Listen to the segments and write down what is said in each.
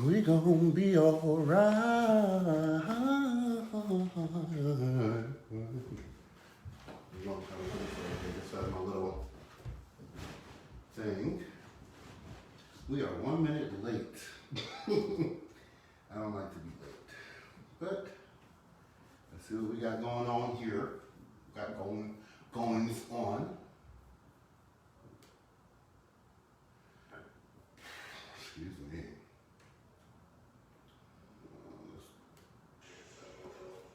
We gon' be alright. We gonna come this out of my little thing. We are 1 minute late. I don't like to be late, but let's see what we got going on here. Got goings on. Excuse me.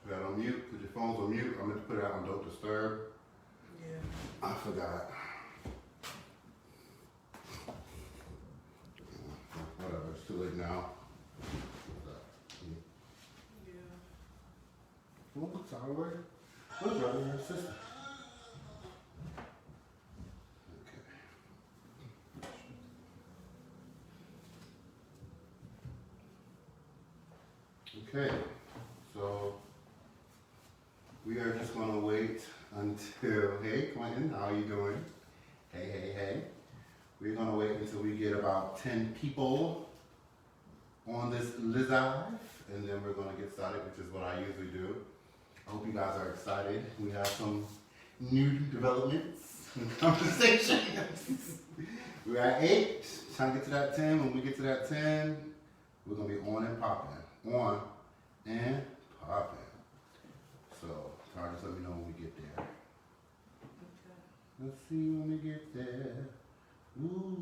Put that on mute. Put your phones on mute. I meant to put it out on Don't Disturb. Yeah. I forgot. Whatever. It's too late now. Yeah. Well, sorry. What's wrong with your sister? Okay, so we are just gonna wait until, hey Quentin, how are you doing? Hey. We're gonna wait until we get about 10 people on this live, and then we're gonna get started, which is what I usually do. I hope you guys are excited. We have some new developments and conversations. We're at 8, trying to get to that 10. When we get to that 10, we're gonna be on and popping. On and popping. So, Tara, just let me know when we get there. Okay. Let's see when we get there. Ooh.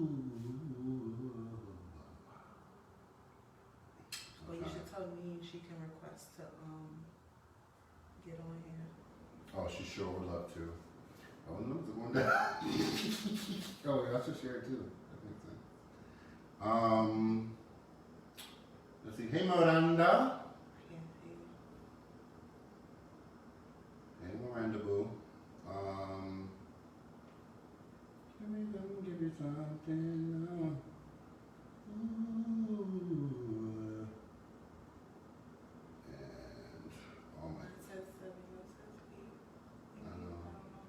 Well, you should tell me she can request to get on here. Oh, she sure would love to. Oh, no, it's one down. Oh, yeah, I should share it too. That makes sense. Let's see. Hey, Miranda. Can't see. Hey, Miranda Boo. Let me give you something. Ooh. And, oh my. It says 7, it says 8. I know. I don't know.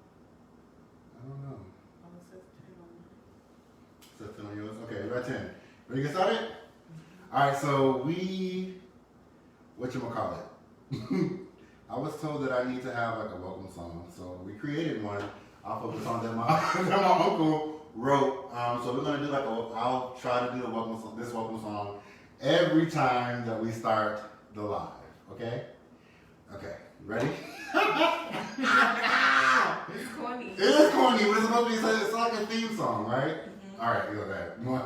I don't know. Oh, it says 10 on mine. Is that 10 on yours? Okay, we're at 10. Ready to get started? Alright, so whatchamacallit? I was told that I need to have like a welcome song, so we created one off of a song that my uncle wrote. So we're gonna do I'll try to do this welcome song every time that we start the live, okay? Okay, ready? It's corny. It is corny, but it's supposed to be, it's like a theme song, right? Mm-hmm. Alright, you go ahead. 1,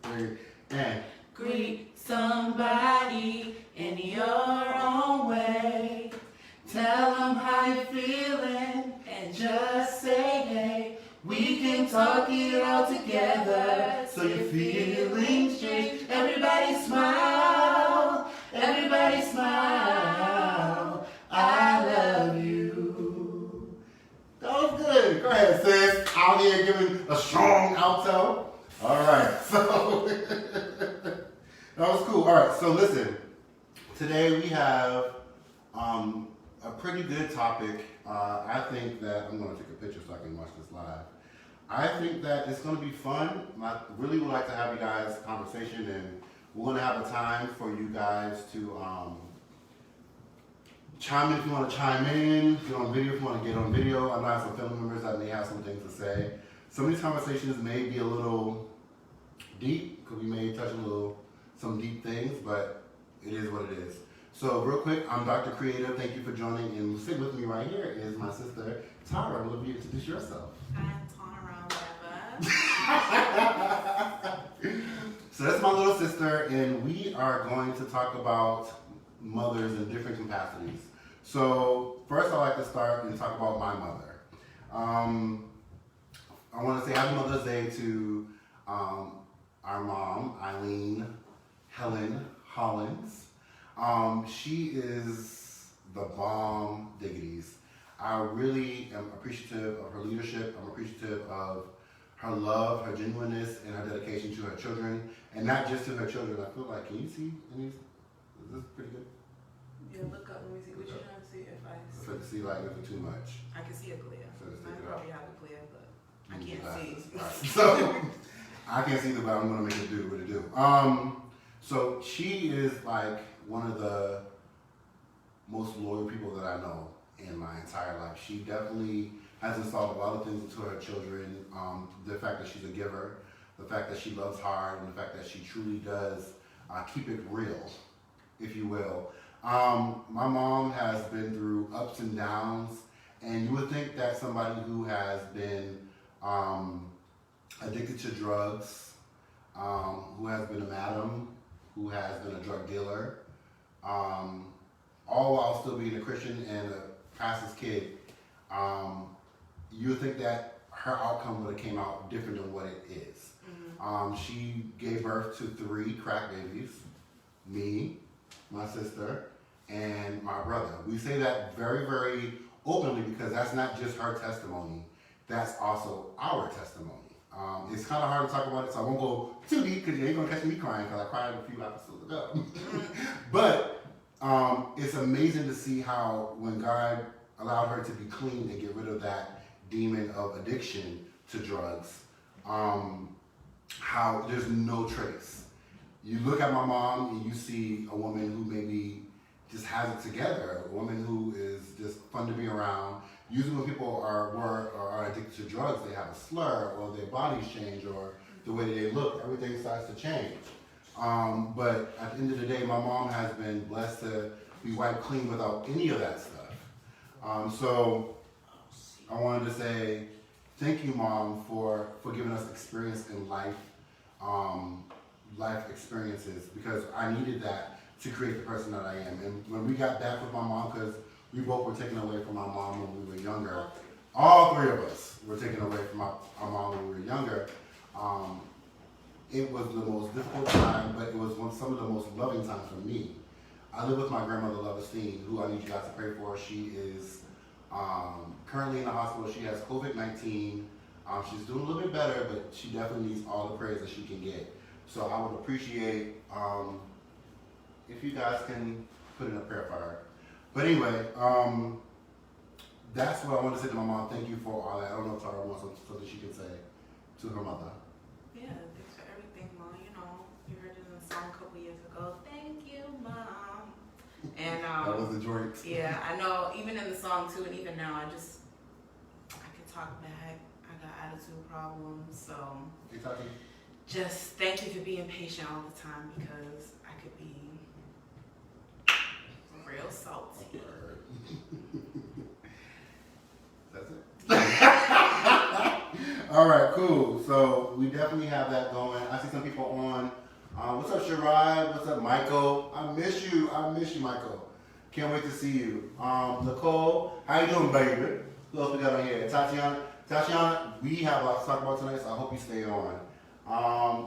3, and Greet somebody in your own way. Tell them how you're feeling and just say hey. We can talk it all together so you're feeling straight. Everybody smile, everybody smile. I love you. that was good. Go ahead, sis. Out here giving a strong alto. Alright, so that was cool. Alright, so listen. Today we have a pretty good topic. I think that I'm going to take a picture so I can watch this live. I think that it's going to be fun. I really would like to have you guys conversation, and we're going to have a time for you guys to chime in if you want to chime in. If you're on video, if you want to get on video. I know I have some family members that may have some things to say. Some of these conversations may be a little deep, because we may touch some deep things, but it is what it is. So real quick, I'm Dr. Kreative. Thank you for joining, and sitting with me right here is my sister, Tara. Will you introduce yourself? I'm Tara Webber. So that's my little sister, and we are going to talk about mothers in different capacities. So first I'd like to start and talk about my mother. I want to say Happy Mother's Day to our mom, Eileen Helen Hollins. She is the bomb diggities. I really am appreciative of her leadership. I'm appreciative of her love, her genuineness, and her dedication to her children. And not just to her children. I feel like, can you see any? Is this pretty good? Yeah, look up. Let me see. What you trying to see? If I If I can see like if it's too much. I can see a glare. So let's I take it probably have a glare, but I You need can't see. glasses. All right. So I can't see the, but I'm gonna make it do what it do. So she is like one of the most loyal people that I know in my entire life. She definitely has installed a lot of things into her children. The fact that she's a giver, the fact that she loves hard, and the fact that she truly does keep it real, if you will. My mom has been through ups and downs, and you would think that somebody who has been addicted to drugs, who has been a madam, who has been a drug dealer, all while still being a Christian and a pastor's kid, you would think that her outcome would have came out different than what it is. She gave birth to 3 crack babies, me, my sister, and my brother. We say that very, very openly because that's not just her testimony, that's also our testimony. It's kind of hard to talk about it, so I won't go too deep because you ain't gonna catch me crying because I cried a few episodes ago. But it's amazing to see how when God allowed her to be clean and get rid of that demon of addiction to drugs, how there's no trace. You look at my mom and you see a woman who maybe just has it together, a woman who is just fun to be around. Usually when people are addicted to drugs, they have a slur or their bodies change or the way that they look, everything starts to change. But at the end of the day, my mom has been blessed to be wiped clean without any of that stuff. So I wanted to say thank you, Mom, for giving us experience in life, life experiences, because I needed that to create the person that I am. And when we got back with my mom, because we both were taken away from our mom when we were younger, all 3 of us were taken away from our mom when we were younger. It was the most difficult time, but it was some of the most loving times for me. I live with my grandmother, Lovestein, who I need you guys to pray for. She is currently in the hospital. She has COVID-19. She's doing a little bit better, but she definitely needs all the prayers that she can get. So I would appreciate if you guys can put in a prayer for her. But anyway, that's what I want to say to my mom. Thank you for all that. I don't know if Tara wants something she can say to her mother. Yeah, thanks for everything, Mom. You know, you heard it in a song a couple years ago. Thank you, Mom. And that was the joint. Yeah, I know. Even in the song too, and even now, I can talk back. I got attitude problems, so just thank you for being patient all the time because I could be real salty. That's it. All right, cool. So we definitely have that going. I see some people on. What's up, Sherrod? What's up, Michael? I miss you, Michael. Can't wait to see you. Nicole, how you doing, baby? Who else we got on here? Tatiana, we have a lot to talk about tonight, so I hope you stay on.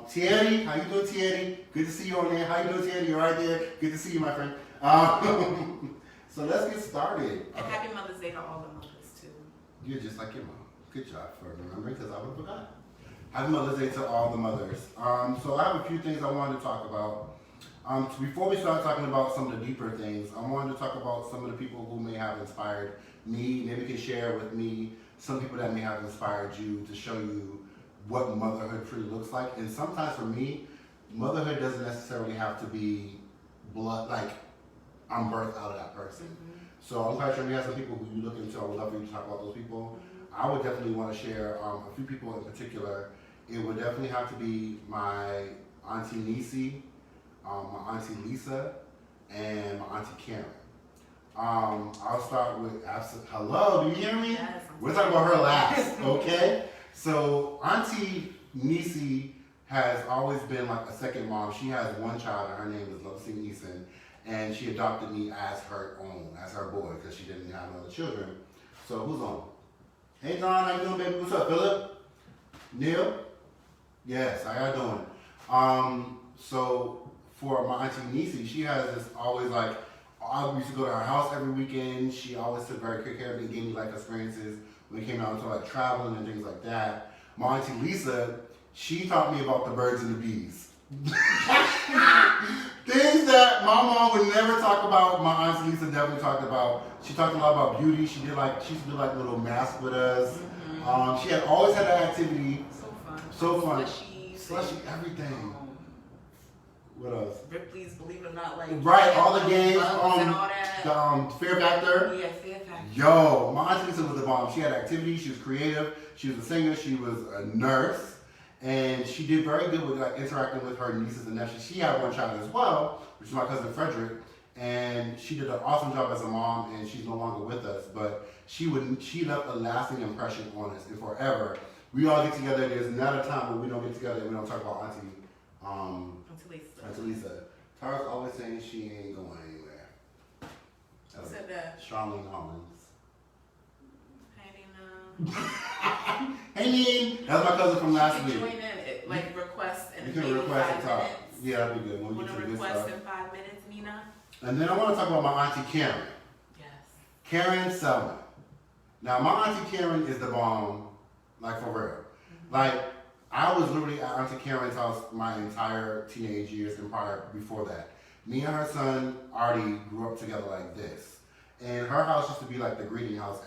Thierry, how you doing, Thierry? Good to see you on there. How you doing, Thierry? You're right there. Good to see you, my friend. So let's get started. And happy Mother's Day to all the mothers, too. You're just like your mom. Good job for remembering, because I would have forgotten. Happy Mother's Day to all the mothers. So I have a few things I wanted to talk about. Before we start talking about some of the deeper things, I wanted to talk about some of the people who may have inspired me. Maybe you can share with me some people that may have inspired you to show you what motherhood truly looks like. And sometimes for me, motherhood doesn't necessarily have to be blood, like I'm birthed out of that person. Mm-hmm. So I'm quite sure we have some people who you look into. I would love for you to talk about those people. Mm-hmm. I would definitely want to share a few people in particular. It would definitely have to be my Auntie Nisi, my Auntie Lisa, and my Auntie Karen. I'll start with hello, do you hear me? Yes, we're talking about her last, okay? So Auntie Nisi has always been like a second mom. She has one child, and her name is Lovestein Eason, and she adopted me as her own, as her boy, because she didn't have no other children. So who's on? Hey John, how you doing, baby? What's up, Philip? Neil? Yes, how y'all doing? So for my Auntie Nisi, she has this always like, I used to go to her house every weekend. She always took very good care of me, gave me like experiences when it came down to like traveling and things like that. My Auntie Lisa, she taught me about the birds and the bees. Things that my mom would never talk about, my Auntie Lisa definitely talked about. She talked a lot about beauty. She used to do like little masks with us. Mm-hmm. She had always had that activity. So fun. Slushy, everything. What else? Ripley's, believe it or not, like right, all the games, and all that. The Fear Factor. Yeah, Fear Factor. Yo, my Auntie Lisa was the bomb. She had activities. She was creative. She was a singer. She was a nurse, and she did very good with like interacting with her nieces and nephews. She had one child as well, which is my cousin Frederick, and she did an awesome job as a mom. And she's no longer with us, but she left a lasting impression on us, and forever. We all get together. There's not a time when we don't get together and we don't talk about Auntie Lisa. Tara's always saying she ain't going anywhere. Who said that? Charlene Hollins. Hey, Nina. Hey, Neen. That's my cousin from last week. You can join in, like request in maybe request 5 and talk. minutes. Yeah, that'd be good. When we Want get to to this request stuff. in 5 minutes, Nina? And then I want to talk about my Auntie Karen. Yes. Karen Selma. Now, my Auntie Karen is the bomb, like for real. Like, I was literally at Auntie Karen's house my entire teenage years and prior before that. Me and her son, Artie, grew up together like this. And her house used to be like the greeting house.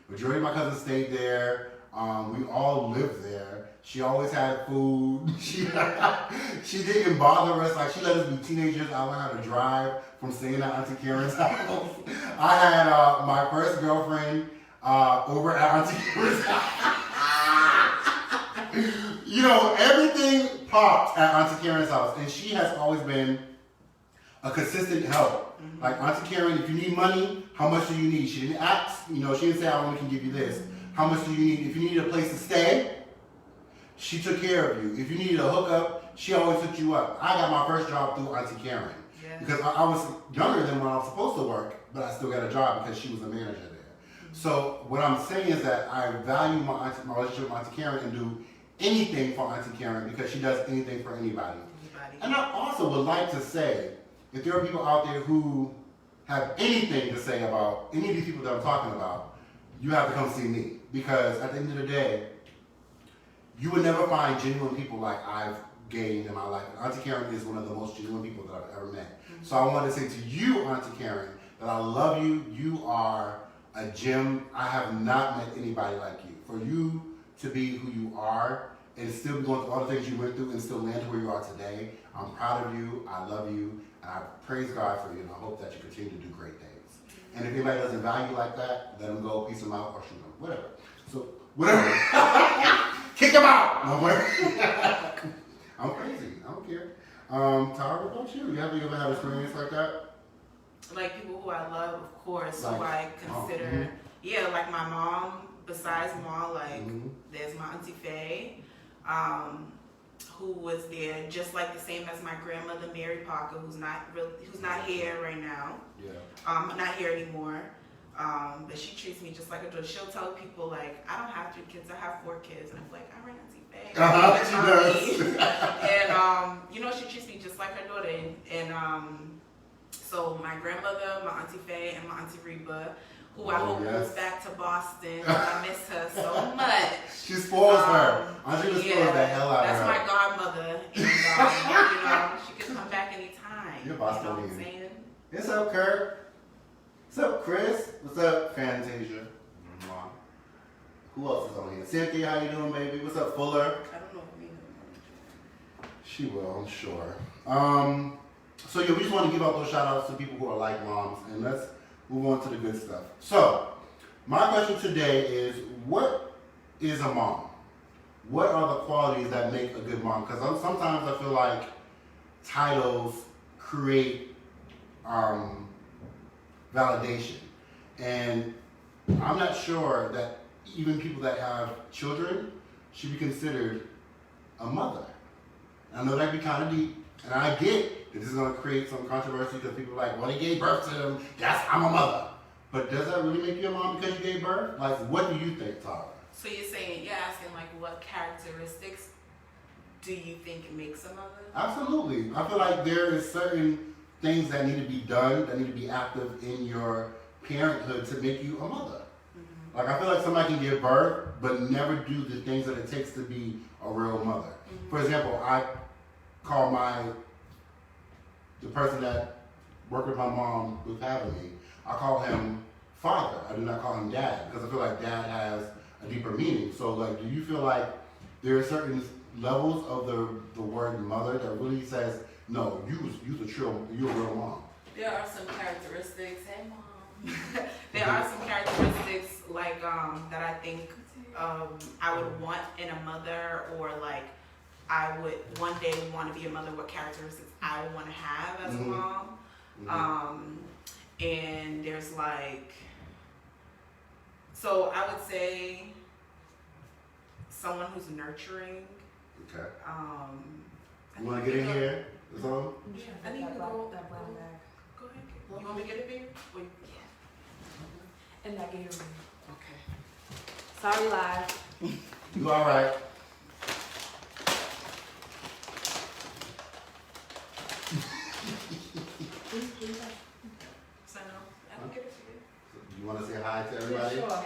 Majority of my cousins stayed there. We all lived there. She always had food. She didn't bother us. Like, she let us be teenagers. I learned how to drive from staying at Auntie Karen's house. I had my first girlfriend over at Auntie Karen's house. You know, everything popped at Auntie Karen's house, and she has always been a consistent help. Mm-hmm. Like, Auntie Karen, if you need money, how much do you need? She didn't ask, she didn't say, I only can give you this. How much do you need? If you needed a place to stay, she took care of you. If you needed a hookup, she always hooked you up. I got my first job through Auntie Karen. Yeah. Because I was younger than when I was supposed to work, but I still got a job because she was a manager there. Mm-hmm. So what I'm saying is that I value my relationship with Auntie Karen and do anything for Auntie Karen because she does anything for anybody. And I also would like to say, if there are people out there who have anything to say about any of these people that I'm talking about, you have to come see me. Because at the end of the day, you would never find genuine people like I've gained in my life. And Auntie Karen is one of the most genuine people that I've ever met. Mm-hmm. So I want to say to you, Auntie Karen, that I love you. You are a gem. I have not met anybody like you. For you to be who you are and still be going through all the things you went through and still land where you are today, I'm proud of you. I love you. And I praise God for you. And I hope that you continue to do great things. And if anybody doesn't value you like that, let them go, peace them out, or shoot them. Whatever. So, whatever. Kick them out! No, I'm crazy. I don't care. Tara, what about you? Have you ever had an experience like that? Like people who I love, of course, like, who I consider, yeah, like my mom, besides mom, like there's my Auntie Faye, who was there just like the same as my grandmother, Mary Parker, who's not here right now. Yeah. Not here anymore. But she treats me just like a daughter. She'll tell people like, I don't have 3 kids, I have 4 kids, and I'm like, I ran Auntie Faye. She does. And she treats me just like her daughter. And so my grandmother, my Auntie Faye, and my Auntie Reba, who I hope moves back to Boston. I miss her so much. She spoils her. Auntie Reba spoils the hell out of her. That's my godmother. And, she can come back anytime. You're Bostonian. You know what I'm saying? What's up, Kurt? What's up, Chris? What's up, Fantasia? Who else is on here? Cynthia, how you doing, baby? What's up, Fuller? I don't know if we know. She will, I'm sure. So yeah, we just want to give out those shout outs to people who are like moms, and let's move on to the good stuff. So, my question today is, what is a mom? What are the qualities that make a good mom? Because sometimes I feel like titles create validation. And I'm not sure that even people that have children should be considered a mother. I know that'd be kind of deep, and I get that this is going to create some controversy because people are like, well, they gave birth to them, I'm a mother. But does that really make you a mom because you gave birth? Like, what do you think, Tara? So you're asking like what characteristics do you think makes a mother? Absolutely. I feel like there is certain things that need to be done, that need to be active in your parenthood to make you a mother. Mm-hmm. Like, I feel like somebody can give birth, but never do the things that it takes to be a real mother. Mm-hmm. For example, I call the person that worked with my mom with having me, I call him father. I do not call him dad, because I feel like dad has a deeper meaning. So, like, do you feel like there are certain levels of the word mother that really says No, you're a real mom. There are some characteristics. Hey, mom. There are some characteristics like that I think I would want in a mother, or like I would one day want to be a mother. What characteristics I would want to have as a mom. And there's like, so I would say someone who's nurturing. Okay. You want to get in here? That's all? Yeah, I think you can go. That brown bag. Go ahead. You want me to get it for you? Wait. And that Gatorade. Okay. Sorry, live. You all right? So no, I can get it for you. You want to say hi to everybody? Sure.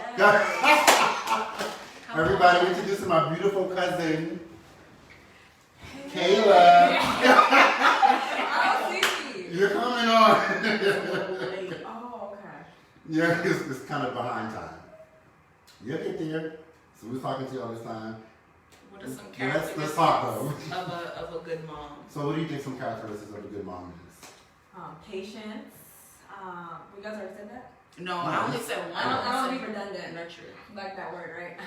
Everybody, introducing my beautiful cousin, Kayla. Oh, see. You're coming on. Oh, okay. Yeah, it's kind of behind time. You'll get there. So we're talking to you all this time. What are some Let's characteristics talk though. of a good mom? So what do you think some characteristics of a good mom is? Patience. You guys already said that? No, I only said one. I don't I be said redundant. nurture. You like that word, right?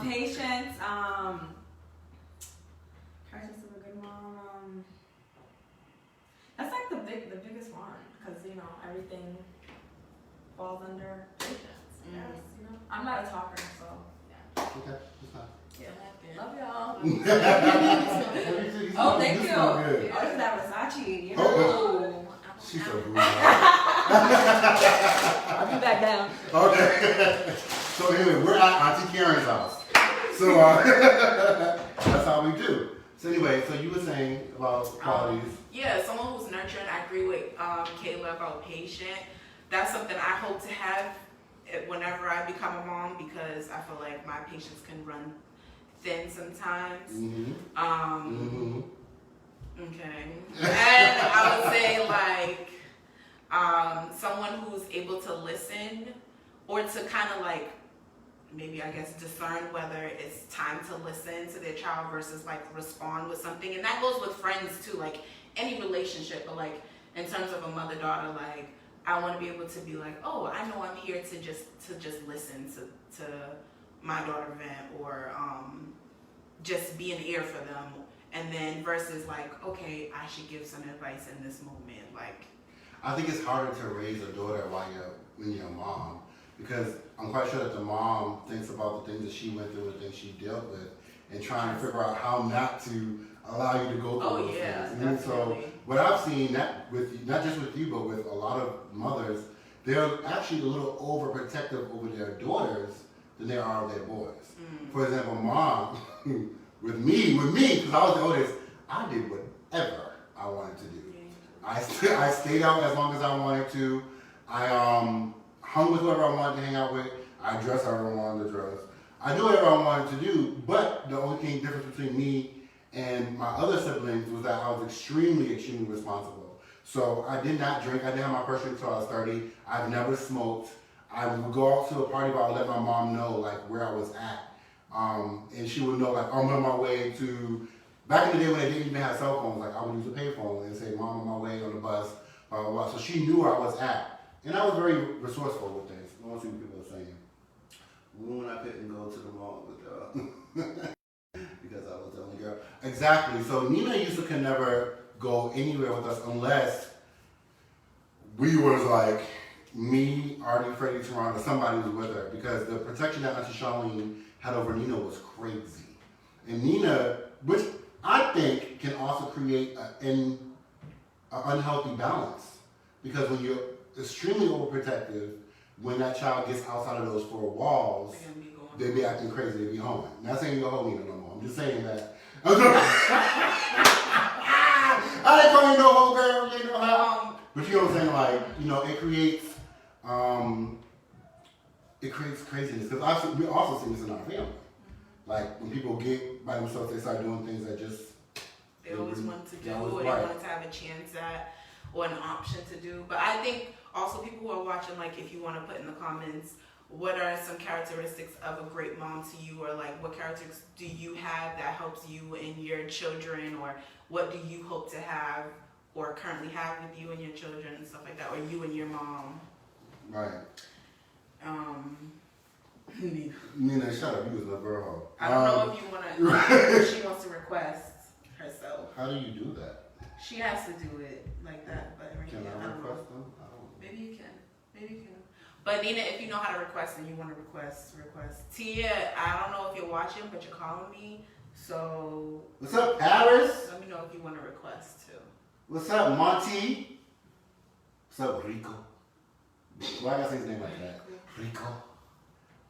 Patience. Characteristics of a good mom. That's like the biggest one, because everything falls under patience. Yes, I'm not a talker, so yeah. Okay, that's fine. Yeah, Love y'all. You Oh, thank you you. smell good. Oh, this is that Versace. Oh. She's so rude. I'll be back down. Okay. So anyway, we're at Auntie Karen's house. So that's how we do. So anyway, so you were saying about qualities. Yeah, someone who's nurturing. I agree with Kayla about patient. That's something I hope to have whenever I become a mom, because I feel like my patience can run thin sometimes. Okay. And I would say like someone who's able to listen, or to kind of like maybe I guess discern whether it's time to listen to their child versus like respond with something. And that goes with friends too, like any relationship, but like in terms of a mother-daughter, like I want to be able to be like, oh, I know I'm here to just listen to my daughter vent, or just be an ear for them. And then versus like, okay, I should give some advice in this moment. Like, I think it's harder to raise a daughter when you're a mom, because I'm quite sure that the mom thinks about the things that she went through, the things she dealt with, and trying to figure out how not to allow you to go through those things. And so what I've seen, not just with you, but with a lot of mothers, they're actually a little overprotective over their daughters than they are of their boys. For example, mom, with me, because I was the oldest, I did whatever I wanted to do. I stayed out as long as I wanted to. I hung with whoever I wanted to hang out with. I dressed however I wanted to dress. I do whatever I wanted to do, but the only difference between me and my other siblings was that I was extremely responsible. So I did not drink. I didn't have my first drink until I was 30. I've never smoked. I would go out to a party, but I would let my mom know like where I was at. And she would know like I'm on my way to, back in the day when they didn't even have cell phones, like I would use a payphone and say, Mom, on my way on the bus, blah, blah, blah. So she knew where I was at. And I was very resourceful with things. I want to see what people are saying. When I couldn't go to the mall with because I was the only girl. Exactly. So Nina could never go anywhere with us unless we was like me, Artie, Freddie, Toronto, somebody was with her, because the protection that Auntie Charlene had over Nina was crazy. And Nina, which I think can also create an unhealthy balance, because when you're extremely overprotective, when that child gets outside of those four walls, they be acting crazy, they be hoeing. Not saying you're hoeing no more, I'm just saying that. I didn't call you no hoe girl, you know how. But you know what I'm saying, like, it creates craziness, because we also see this in our family. Like, when people get by themselves, they start doing things that just... They always want to do, or they want to have a chance at, or an option to do. But I think also people who are watching, like, if you want to put in the comments, what are some characteristics of a great mom to you, or like what characteristics do you have that helps you and your children, or what do you hope to have or currently have with you and your children and stuff like that, or you and your mom? Right. Nina, shut up. You was a girl. I don't know if you want to. If she wants to request herself. How do you do that? She has to do it like that, but can I request them? I don't know. Maybe you can. But Nina, if you know how to request and you want to request. Tia, I don't know if you're watching, but you're calling me. So. What's up, Paris? Let me know if you want to request too. What's up, Monty? What's up, Rico? Why I gotta say his name like that? Rico.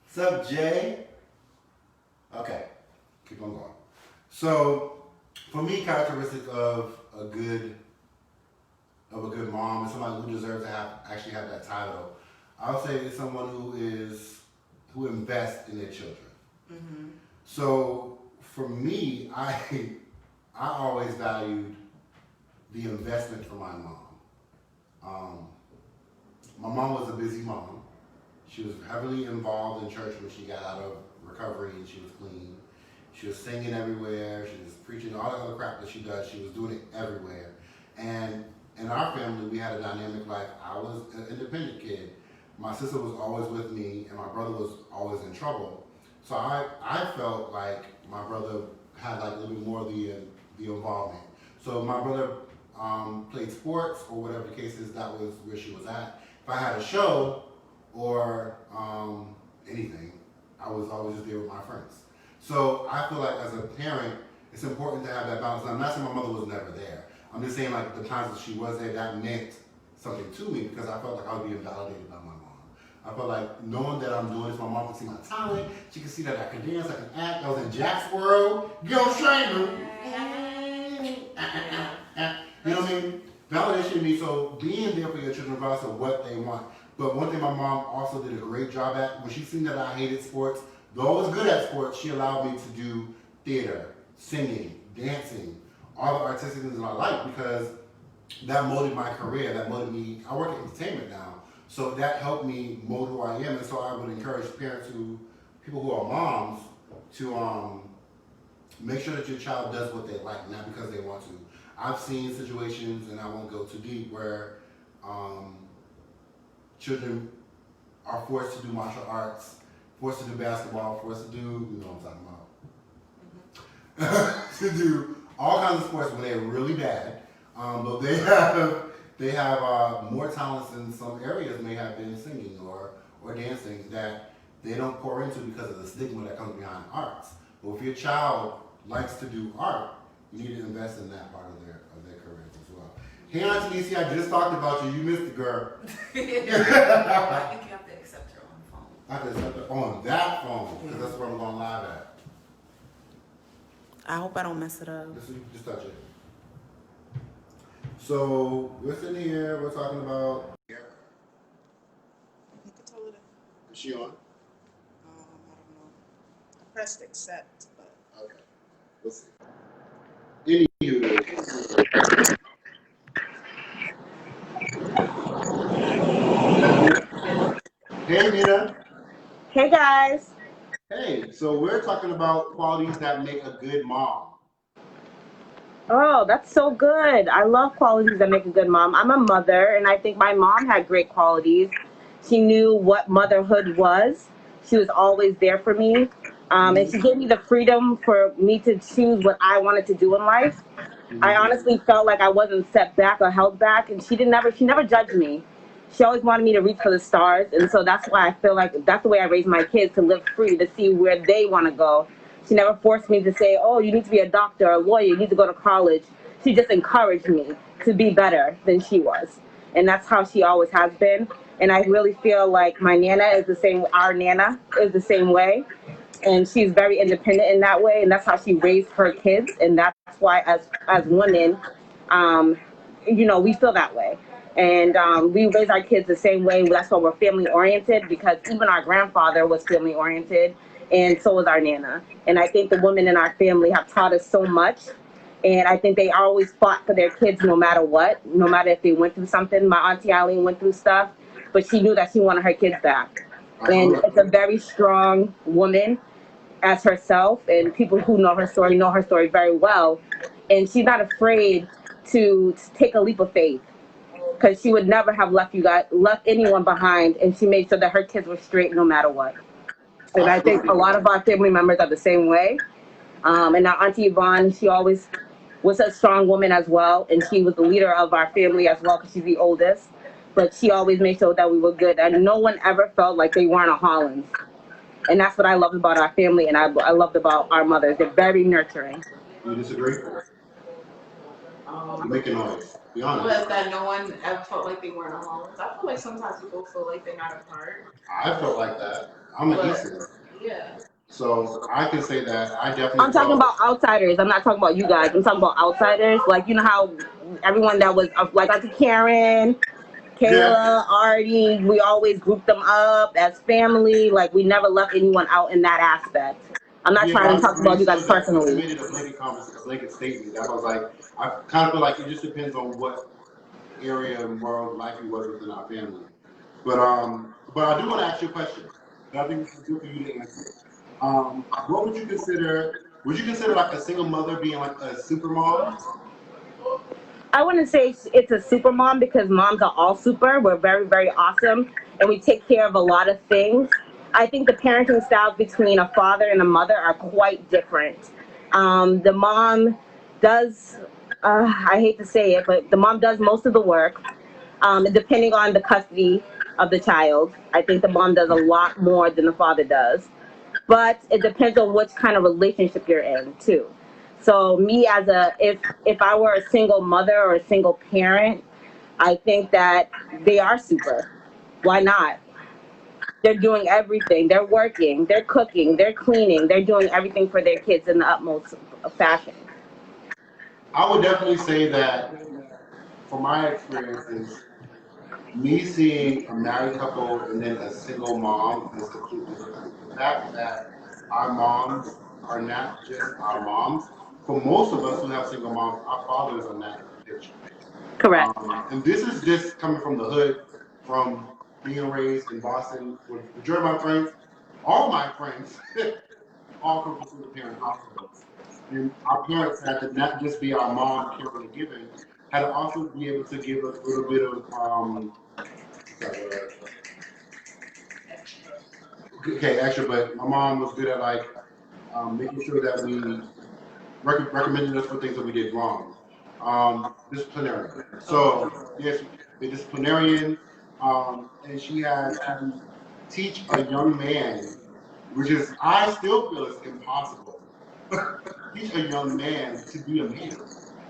What's up, Jay? Okay, keep on going. So, for me, characteristic of a good mom and somebody who deserves to actually have that title, I would say it's someone who invests in their children. Mm-hmm. So, for me, I always valued the investment for my mom. My mom was a busy mom. She was heavily involved in church when she got out of recovery and she was clean. She was singing everywhere. She was preaching, all the other crap that she does. She was doing it everywhere. And in our family, we had a dynamic life. I was an independent kid. My sister was always with me, and my brother was always in trouble. So I felt like my brother had like a little bit more of the involvement. So my brother played sports or whatever the case is, that was where she was at. If I had a show or anything, I was always just there with my friends. So I feel like as a parent, it's important to have that balance. And I'm not saying my mother was never there. I'm just saying like the times that she was there, that meant something to me because I felt like I was being validated by my mom. I felt like knowing that I'm doing this, my mom can see my talent. She can see that I can dance, I can act. I was in Jack's World. Go Trainer. You know what I mean? Validation me, so being there for your children regardless of what they want. But one thing my mom also did a great job at, when she seen that I hated sports, though I was good at sports, she allowed me to do theater, singing, dancing, all the artistic things that I like because that molded my career, that molded me. I work in entertainment now, so that helped me mold who I am. And so I would encourage people who are moms, to make sure that your child does what they like, not because they want to. I've seen situations, and I won't go too deep, where children are forced to do martial arts, forced to do basketball, forced to do, you know what I'm talking about, to do all kinds of sports when they're really bad, but they have more talents in some areas, may have been singing or dancing, that they don't pour into because of the stigma that comes behind arts. But if your child likes to do art, you need to invest in that part of their careers as well. Hey, Auntie Niecy, I just talked about you. You missed the girl. I think you have to accept her on the phone. I have to accept her on that phone, because that's where I'm going live at. I hope I don't mess it up. Just touch it. So, we're sitting here, we're talking about... You can tell her to, Is she on? I don't know. I pressed accept, but. Okay. Let's see. Anywho. Hey, Nina. Hey guys. Hey, so we're talking about qualities that make a good mom. Oh, that's so good. I love qualities that make a good mom. I'm a mother, and I think my mom had great qualities. She knew what motherhood was. She was always there for me. And she gave me the freedom for me to choose what I wanted to do in life. I honestly felt like I wasn't set back or held back, and she never judged me. She always wanted me to reach for the stars, and so that's why I feel like that's the way I raised my kids, to live free, to see where they want to go. She never forced me to say, oh, you need to be a doctor or a lawyer, you need to go to college. She just encouraged me to be better than she was, and that's how she always has been. And I really feel like my Nana is the same, our Nana is the same way. And she's very independent in that way, and that's how she raised her kids, and that's why as women, we feel that way, and we raise our kids the same way. That's why we're family oriented, because even our grandfather was family oriented, and so was our Nana. And I think the women in our family have taught us so much, and I think they always fought for their kids no matter what, no matter if they went through something. My Auntie Eileen went through stuff, but she knew that she wanted her kids back. and Absolutely. it's a very strong woman as herself, and people who know her story very well, and she's not afraid to take a leap of faith, because she would never have left anyone behind, and she made sure that her kids were straight no matter what. And I think a Absolutely. lot of our family members are the same way. And our auntie Yvonne, she always was a strong woman as well, and she was the leader of our family as well because she's the oldest. But she always made sure that we were good, and no one ever felt like they weren't a Hollins. And that's what I loved about our family, and I loved about our mothers. They're very nurturing. You disagree? You're making noise. Be honest. Was that no one ever felt like they weren't alone? I feel like sometimes people feel like they're not a part. I felt like that. I'm an Easterner. Yeah. So I can say that I definitely I'm talking felt. about outsiders. I'm not talking about you guys. I'm talking about outsiders. Like, you know how everyone that was, like Auntie Karen, Yeah. Kayla, Artie, we always grouped them up as family. Like, we never left anyone out in that aspect. I'm not Yeah, but trying to I talk about you guys understood that you personally. made it a blanket statement. That was like, I kind of feel like it just depends on what area and world life you was within our family. But I do want to ask you a question. I think this is good for you to answer. What would you consider? Would you consider like a single mother being like a super mom? I wouldn't say it's a super mom because moms are all super. We're very, very awesome, and we take care of a lot of things. I think the parenting styles between a father and a mother are quite different. The mom does, I hate to say it, but the mom does most of the work, depending on the custody of the child. I think the mom does a lot more than the father does, but it depends on which kind of relationship you're in too. So me as a if I were a single mother or a single parent, I think that they are super. Why not? They're doing everything. They're working, they're cooking, they're cleaning, they're doing everything for their kids in the utmost fashion. I would definitely say that from my experiences, me seeing a married couple and then a single mom is completely different. The fact that our moms are not just our moms. For most of us who have single moms, our fathers are not in the picture. Correct. And this is just coming from the hood, from being raised in Boston. With majority of my friends, all my friends, all come from single parent households. And our parents had to not just be our mom caring and giving, had to also be able to give us a little bit of sorry, okay, extra. But my mom was good at like making sure that we recommended us for things that we did wrong. Disciplinarian. So yes, a disciplinarian, and she had to teach a young man, which is I still feel is impossible. Teach a young man to be a man.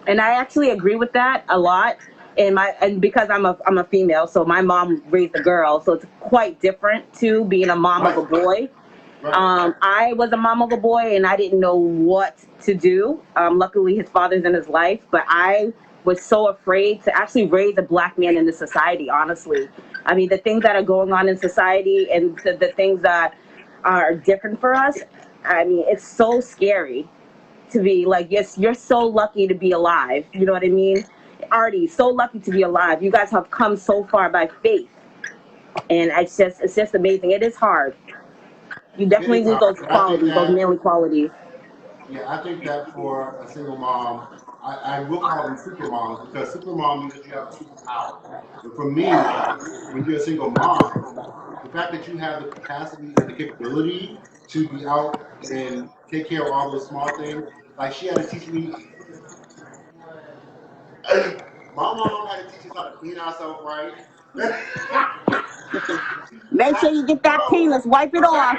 And I actually agree with that a lot. And because I'm a female, so my mom raised a girl, so it's quite different too being a mom of Right, a boy. right. I was a mom of a boy, and I didn't know what to do. Luckily, his father's in his life, but I was so afraid to actually raise a black man in this society. Honestly, I mean, the things that are going on in society and the things that are different for us. I mean, it's so scary to be like, yes, you're so lucky to be alive. You know what I mean? Artie, so lucky to be alive. You guys have come so far by faith, and it's just amazing. It is hard. You It definitely is lose hard, those but I think qualities, those that manly qualities. yeah, I think that for a single mom, I will call them super moms because super mom means that you have a superpower. But for me, when you're a single mom, the fact that you have the capacity and the capability to be out and take care of all those small things, like she had to teach me. My mom had to teach us how to clean ourselves right. Make sure you get that Bro, penis, wipe it off.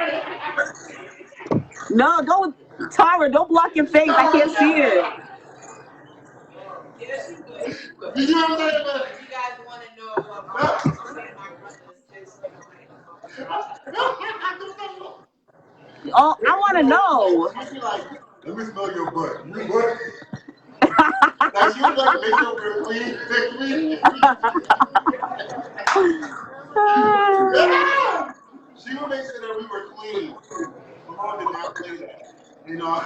No, don't, Tara, don't block your face. I can't see it. Yeah, she good. She good. you know what I'm saying? If you guys want to know what my brother's history Oh, I want You to know, like know. she'd be like, "Let me smell your butt." You what? Like she would like make sure we're clean. She would make sure that we were clean. My mom did not play that. You know.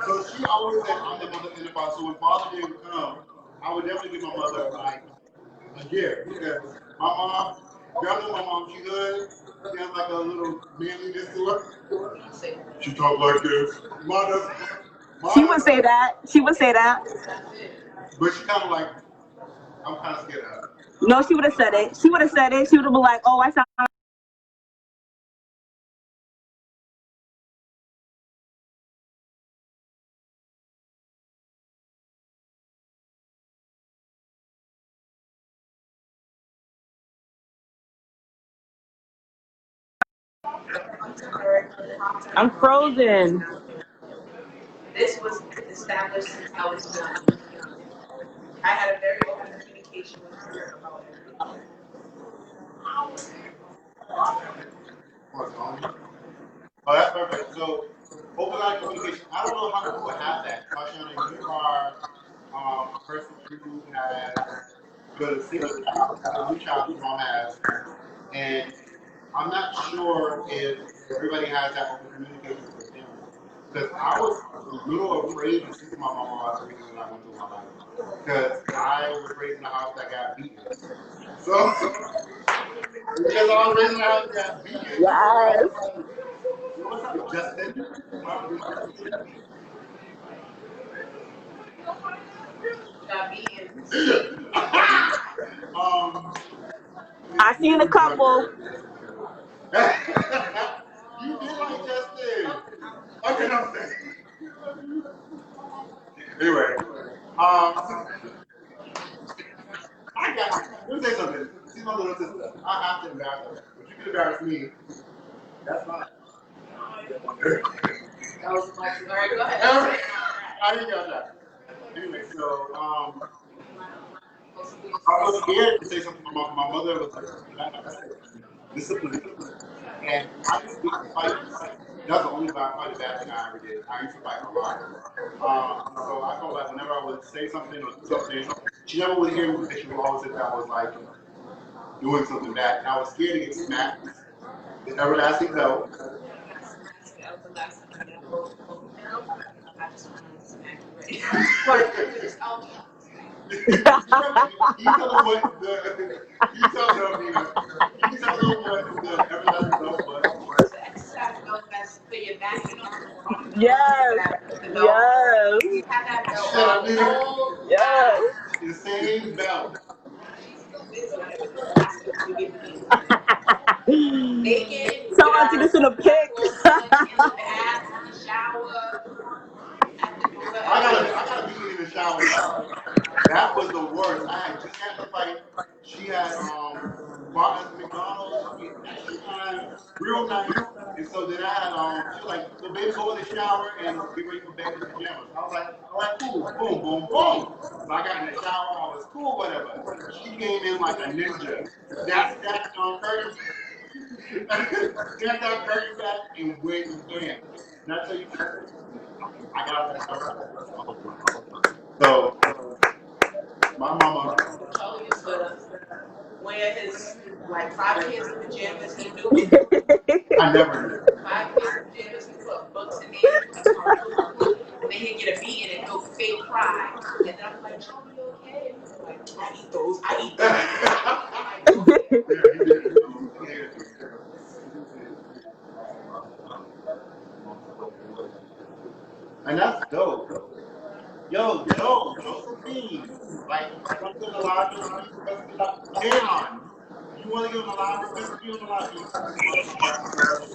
So she always said, "I'm the mother in the father." So when father didn't come, I would definitely give my mother like a gift because my mom, y'all know my mom, she good. She has like a little manliness to her. She talk like this. Mother, She would say mother. that. She would say that. But she kind of like, I'm kind of scared of her. No, she would have said it. She would have said it. She would have been like, "Oh, I sound." I'm frozen. This was established since I was young. I had a very open communication with her about everything. Oh, that's perfect. So, open line communication. I don't know how many people have that. Tashana, you are a person who has the single child, the only child your mom has, and I'm not sure if everybody has that open communication with their family. Because I was a little afraid to speak to my mom about everything that I went through in my life. Because I was raised in a house that got beaten. So, because I was raised in a house that got beaten, I Yes. was like, yo, what's up, Justin? Got beaten. um, I when seen you a were couple. younger. You did like Justin. Okay, no, I'm saying. Anyway, so I got. Let me say something. She's my little sister. I have to embarrass her. If you can embarrass me, that's fine. That was salty. All right, go ahead. I didn't got that. Anyway, so I was scared to say something to my mom. My mother was like disciplined, and I used to get in fights. That's the only probably the bad thing I ever did. I used to fight a lot. So I felt like whenever I would say something or do something, she never would hear me because she would always say that I was like doing something bad, and I was scared to get smacked. The everlasting belt. I just want to smack you right. You tell them what the. You tell them, Nina. You tell them what the everlasting belt was. The exercise belt that's for your back, you know, Yes. the belt. Yes. You had that belt Shut up, Nina. all Yes. The same belt. She's still busy. I think the last week we get naked So with I see our this in a pic. clothes on, in the bath, in the shower, at the door. I got a beating in the shower too. That was the worst. I had just got in a fight. She had bought us McDonald's. She was extra kind, real nice. And so then I had she was like, so baby, go in the shower and get ready for bed in pajamas. I was like, all right, cool. Boom, boom, boom. So I got in the shower, I was cool, whatever. She came in like a ninja. Snatched that curtain, snatched that curtain back and went in. And I tell you, I got out that shower. So my mama. Charlie used to wear his like 5 pairs of pajamas. He knew I never knew. 5 pairs of pajamas. He put books in there. He put a cartoon, and then he'd get a beating and he'll fake cry. And then I'm like, Charlie, you okay? And he's like, I eat those. I eat those. Yeah, he did. He hated me. And that's dope. Yo, Josephine. Like, you want to give a live Josephine because we like Keon. You want to give him a live because we on the live Josephine.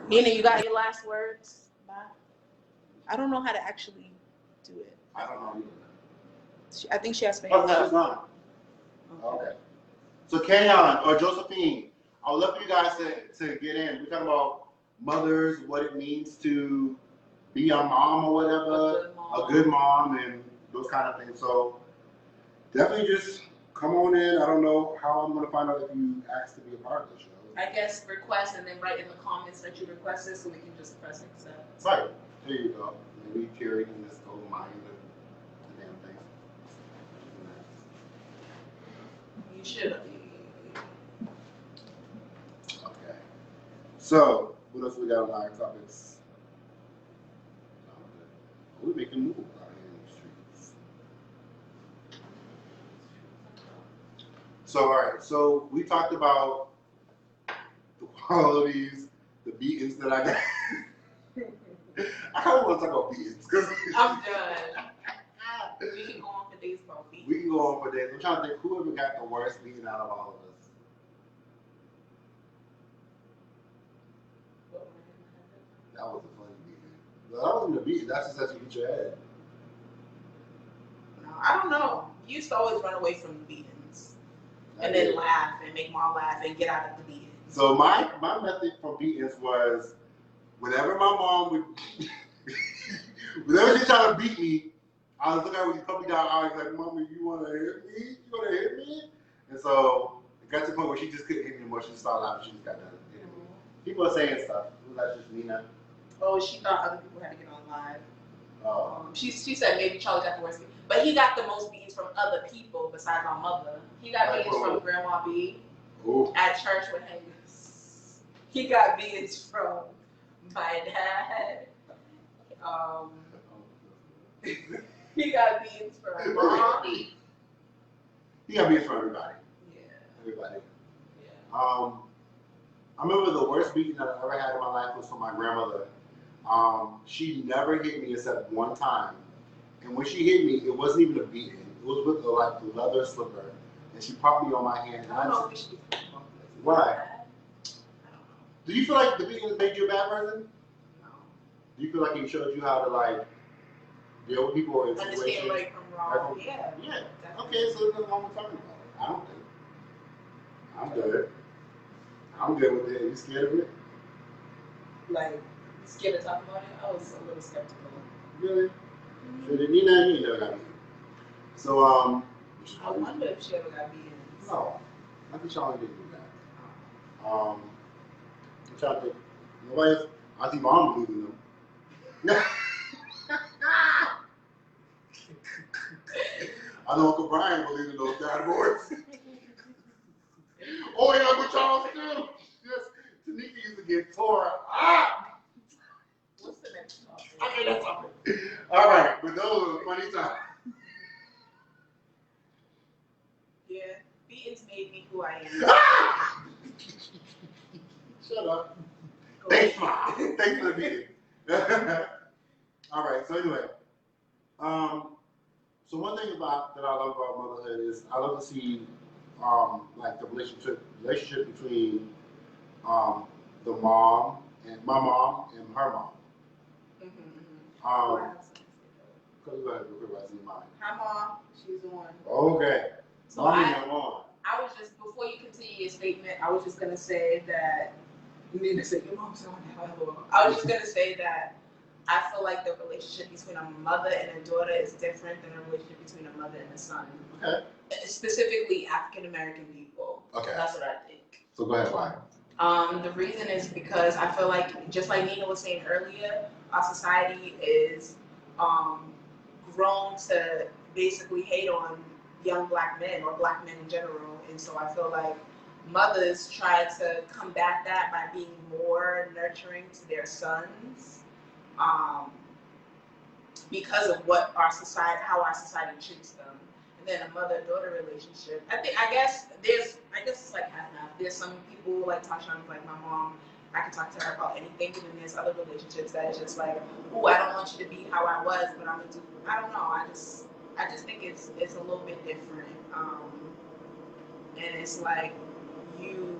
Nina, you got your last words? Bye. I don't know how to actually do it. I don't know. I think she has to. Oh, she's gone. Okay. So Keon or Josephine, I would love for you guys to get in. We're talking about mothers, what it means to be a mom or whatever, a good mom, and those kind of things. So definitely just come on in. I don't know how I'm going to find out if you asked to be a part of the show. I guess request and then write in the comments that you requested so we can just press accept. Right. There you go. Maybe Terry can just go mind the damn thing. You should. Okay. So, what else we got on our topics? We're making moves. So, all right. So we talked about the qualities, the beatings that I got. I kind of want to talk about beatings because I'm done. We can go on for days about beatings. we can go on for days. I'm trying to think whoever got the worst beating out of all of us. That was a funny beating. That wasn't a beating. That's just that you hit your head. No, I don't know. You used to always run away from the beatings. And then laugh and make mom laugh and get out of the beatings. So my method for beatings was whenever my mom would, whenever she tried to beat me, I was looking at her with these puppy dog eyes like, Mommy, you want to hit me? You want to hit me? And so it got to the point where she just couldn't hit me anymore. She just started laughing. She just got done hitting me. People are saying stuff. That's just Nina. Oh, she thought other people had to get on live. Oh. She said maybe Charlie got the worst beatings. But he got the most beatings from other people besides my mother. He got beatings from Grandma B. Ooh. At church with hangers. He got beatings from my dad. He got beatings from Mom. He got beatings from everybody. Yeah. Everybody. Yeah. I remember the worst beating that I ever had in my life was from my grandmother. She never hit me except one time. And when she hit me, it wasn't even a beating. It was with the leather slipper. And she popped me on my hand. I don't know if we should. Why? I don't know. Do you feel like the beating made you a bad person? No. Do you feel like it showed you how to deal with people in situations? Understand right from wrong. Yeah. Yeah. Okay, so that's what we're talking about. I don't think. I'm good. I'm good with it. Are you scared of it? Like, scared to talk about it? I was a little skeptical. Really? So did Nina, you never got beaten. So, I wonder if she ever got beaten. No. I think Charlie didn't do that. I'm trying to think. Nobody else. I think Mom believing them. I know Uncle Brian believed in those bad boys. Oh, yeah, Uncle Charles too. Yes, Tanika used to get tore up. What's the next topic? Okay, that's all. All right, but those were funny times. Yeah, beatings made me who I am. Shut up. Thanks, Mom. Thanks for the beating. All right, so anyway. So one thing that I love about motherhood is I love to see the relationship between the mom and my mom and her mom. Go ahead, real quick, mine. Hi, Mom. She's on. Okay. So Mommy, I'm on. I was just, before you continue your statement, I was just going to say that, you need to say your mom's on. I was just going to say that I feel like the relationship between a mother and a daughter is different than a relationship between a mother and a son. Okay. Specifically African American people. Okay. That's what I think. So go ahead, why? The reason is because I feel like, just like Nina was saying earlier, our society is grown to basically hate on young black men or black men in general. And so I feel like mothers try to combat that by being more nurturing to their sons. Because of how our society treats them, and then a mother-daughter relationship. I guess it's like half and half. There's some people like Tasha, like my mom. I can talk to her about anything, and then there's other relationships that is just like, oh, I don't want you to be how I was, but I'm gonna do. I don't know. I just think it's a little bit different, and it's like you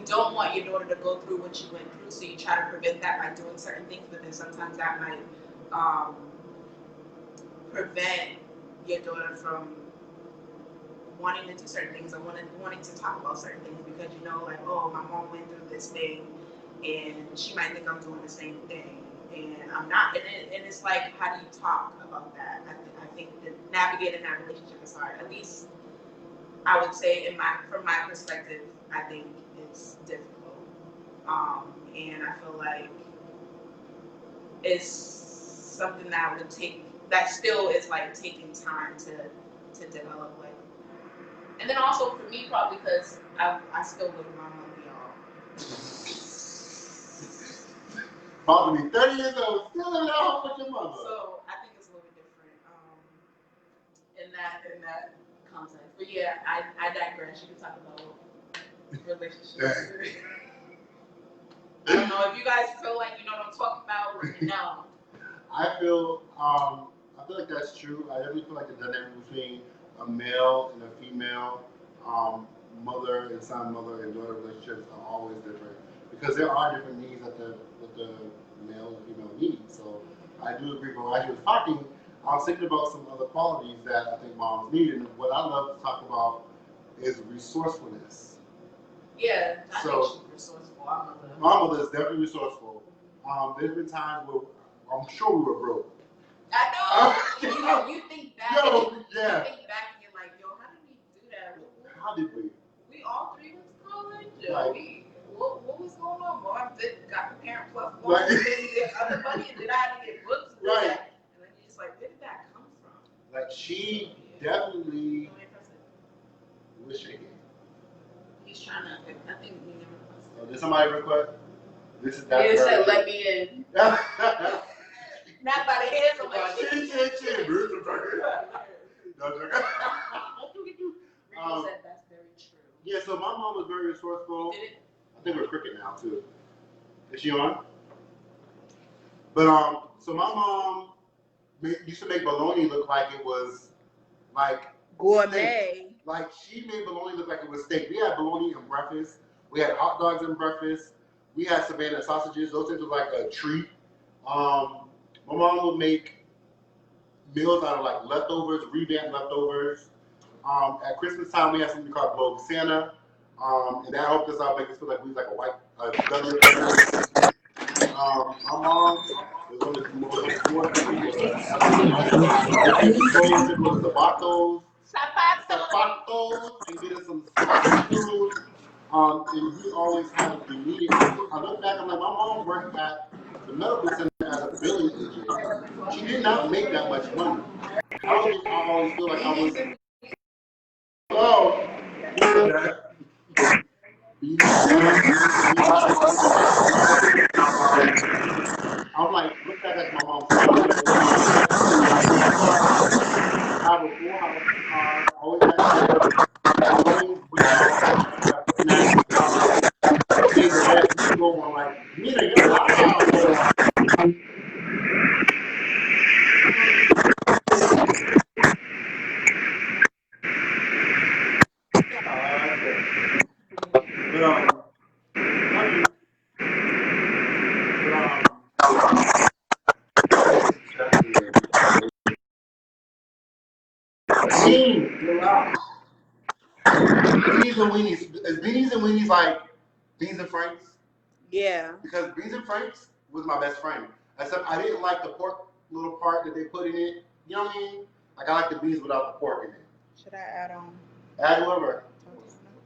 don't want your daughter to go through what you went through, so you try to prevent that by doing certain things, but then sometimes that might prevent your daughter from wanting to do certain things or wanting to talk about certain things because like, oh, my mom went through this thing and she might think I'm doing the same thing and I'm not. And it's like, how do you talk about that? I think that navigating that relationship is hard. At least I would say from my perspective, I think it's difficult. And I feel like it's something that still is like taking time to develop. Like, and then also for me, probably because I still live with my mom, y'all. About to be 30 years old, still living at home with your mother. So I think it's a little bit different in that context. But yeah, I digress. You can talk about relationships. I don't know if you guys feel like you know what I'm talking about. Let me know. I feel like that's true. I definitely feel like the dynamic between a male and a female, mother and son, mother and daughter relationships are always different because there are different needs that the male and female need. So I do agree. But as you was talking, I was thinking about some other qualities that I think moms need, and what I love to talk about is resourcefulness. Yeah, I think she's resourceful. My mother is definitely resourceful. There's been times where I'm sure we were broke. I know. You think back. Yeah. You think back and you're like, yo, how did we do that? How did we? We all three went to college. Like, What was going on? Mom got the parent plus one. Like, the other money, and then I had to get books. Right. And then you're just like, where did that come from? Like, she definitely was shaking. He's trying to. I think we never requested. Did somebody request? This is that. You said, let me in. Not by the hands of my chin. said that's very true. Yeah, so my mom was very resourceful. I think we're cricket now too. Is she on? But so my mom used to make bologna look like it was like Gourmet. Steak. Like she made bologna look like it was steak. We had bologna in breakfast. We had hot dogs in breakfast. We had Savannah sausages. Those things were like a treat. My mom would make meals out of like leftovers, revamped leftovers. At Christmas time, we had something called Globe Santa, and that helped us out, make us feel like we was like a white government. My mom was one of the most important people. To go to Zapatos, and get us some food. And we always had what we needed. I look back, I'm like, my mom worked at the medical center as a billing agent. She did not make that much money. I always feel like I was. Hello. I'm like, look back at my mom's house. I have a full house. Always had go on like, Nina, you're loud. Beanies and weenies. Is beanies and weenies like beans and franks? Yeah. Because beans and franks was my best friend. Except I didn't like the pork little part that they put in it. You know what I mean? Like I like the beans without the pork in it. Should I add on? Add whoever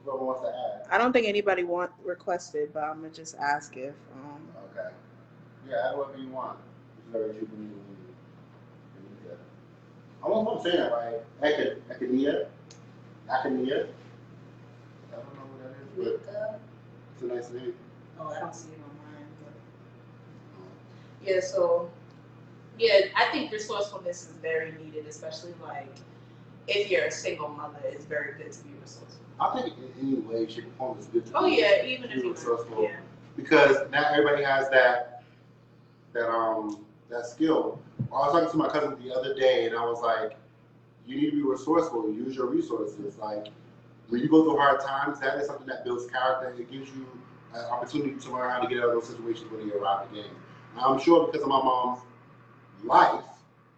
wants to add. I don't think anybody requested, but I'm gonna just ask if. Okay. Yeah, add whatever you want. It's very cheap when you. I don't know if I'm saying that right. Echenia. I don't know what that is, but it's a nice name. Oh, I don't see it on mine. But... Yeah, so I think resourcefulness is very needed, especially like if you're a single mother. It's very good to be resourceful. I think in any way, shape, or form, it's good to be even if you're resourceful. Yeah. Because not everybody has that skill. I was talking to my cousin the other day, and I was like, you need to be resourceful. Use your resources. Like, when you go through hard times, that is something that builds character. It gives you an opportunity to learn how to get out of those situations when you arrive again. And I'm sure because of my mom's life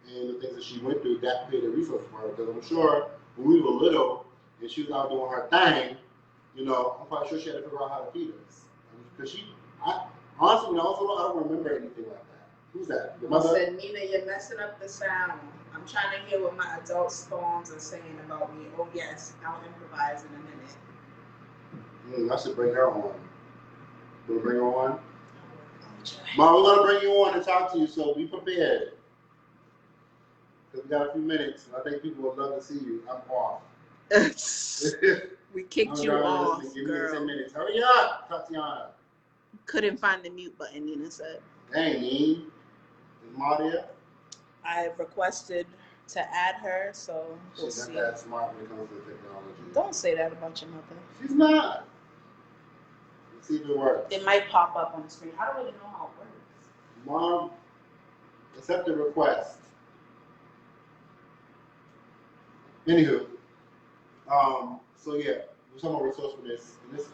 and the things that she went through, that created a resource for her. Because I'm sure when we were little and she was out doing her thing, I'm quite sure she had to figure out how to feed us. Because honestly, when I was little, I don't remember anything like that. Who's that? Your mother? Said, Nina, you're messing up the sound. I'm trying to hear what my adult spawns are saying about me. Oh, yes, I'll improvise in a minute. I should bring her on. Will you bring her on? Mom, we're going to bring you on and talk to you, so be prepared. Because we got a few minutes, and I think people would love to see you. I'm off. We kicked you off, Give girl. me 10 minutes. Hurry up, Tatiana. Couldn't find the mute button, Nina said. Dang, Nene. Is Ma there? I have requested to add her, so we'll She's see. not that smart when it comes to technology. Don't say that about your mother. She's not. Let's see if it works. It might pop up on the screen. I don't really know how it works. Mom, accept the request. Anywho, so yeah, we're talking about resourcefulness. And this,